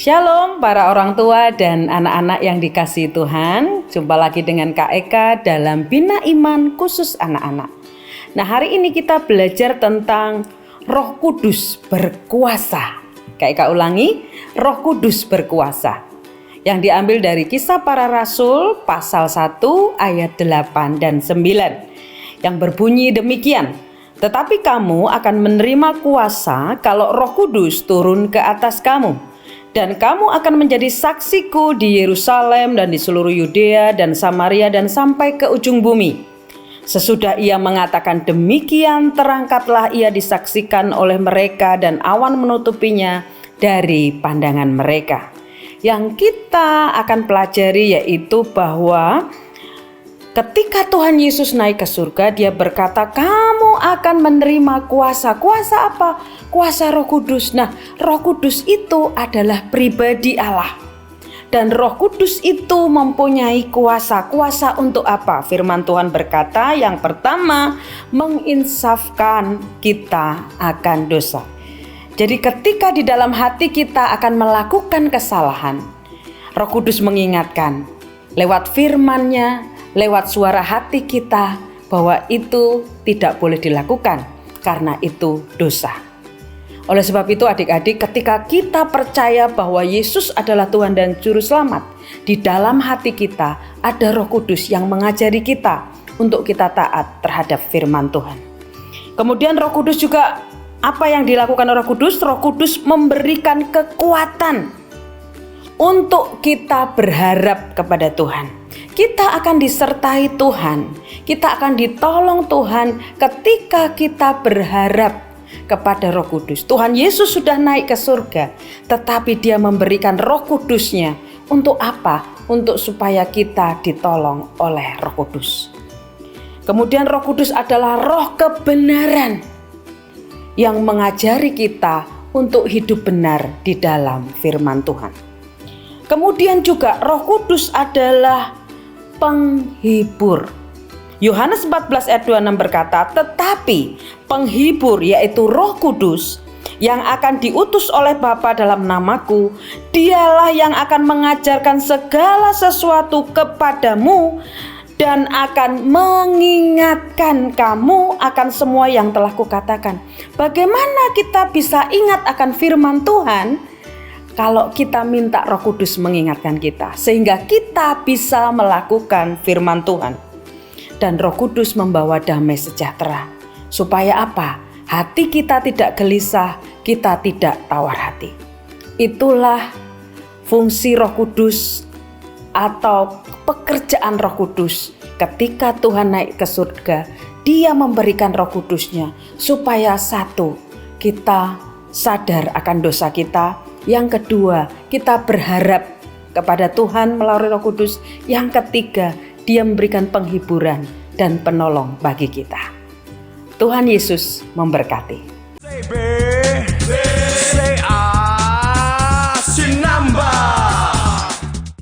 Shalom para orang tua dan anak-anak yang dikasihi Tuhan. Jumpa lagi dengan Kak Eka dalam Bina Iman khusus anak-anak. Nah, hari ini kita belajar tentang Roh Kudus berkuasa. Kak Eka ulangi, Roh Kudus berkuasa. Yang diambil dari Kisah Para Rasul pasal 1 ayat 8 dan 9. Yang berbunyi demikian. Tetapi kamu akan menerima kuasa kalau Roh Kudus turun ke atas kamu. Dan kamu akan menjadi saksiku di Yerusalem dan di seluruh Yudea dan Samaria dan sampai ke ujung bumi. Sesudah ia mengatakan demikian, terangkatlah ia disaksikan oleh mereka dan awan menutupinya dari pandangan mereka. Yang kita akan pelajari yaitu bahwa ketika Tuhan Yesus naik ke surga, dia berkata, kamu akan menerima kuasa. Kuasa apa? Kuasa Roh Kudus. Nah, Roh Kudus itu adalah pribadi Allah. Dan Roh Kudus itu mempunyai kuasa. Kuasa untuk apa? Firman Tuhan berkata, yang pertama, menginsafkan kita akan dosa. Jadi ketika di dalam hati kita akan melakukan kesalahan, Roh Kudus mengingatkan lewat firman-Nya, lewat suara hati kita bahwa itu tidak boleh dilakukan karena itu dosa. Oleh sebab itu adik-adik, ketika kita percaya bahwa Yesus adalah Tuhan dan Juru Selamat, di dalam hati kita ada Roh Kudus yang mengajari kita untuk kita taat terhadap firman Tuhan. Kemudian Roh Kudus juga, apa yang dilakukan Roh Kudus? Roh Kudus memberikan kekuatan untuk kita berharap kepada Tuhan. Kita akan disertai Tuhan, kita akan ditolong Tuhan ketika kita berharap kepada Roh Kudus. Tuhan Yesus sudah naik ke surga, tetapi dia memberikan Roh Kudus-Nya untuk apa? Untuk supaya kita ditolong oleh Roh Kudus. Kemudian Roh Kudus adalah roh kebenaran yang mengajari kita untuk hidup benar di dalam firman Tuhan. Kemudian juga Roh Kudus adalah penghibur. Yohanes 14 ayat 26 berkata, tetapi penghibur yaitu Roh Kudus yang akan diutus oleh Bapa dalam namaku, dialah yang akan mengajarkan segala sesuatu kepadamu dan akan mengingatkan kamu akan semua yang telah kukatakan. Bagaimana kita bisa ingat akan firman Tuhan? Kalau kita minta Roh Kudus mengingatkan kita, sehingga kita bisa melakukan firman Tuhan. Dan Roh Kudus membawa damai sejahtera. Supaya apa? Hati kita tidak gelisah, kita tidak tawar hati. Itulah fungsi Roh Kudus atau pekerjaan Roh Kudus. Ketika Tuhan naik ke surga, dia memberikan Roh Kudus-Nya. Supaya satu, kita sadar akan dosa kita. Yang kedua, kita berharap kepada Tuhan melalui Roh Kudus. Yang ketiga, dia memberikan penghiburan dan penolong bagi kita. Tuhan Yesus memberkati.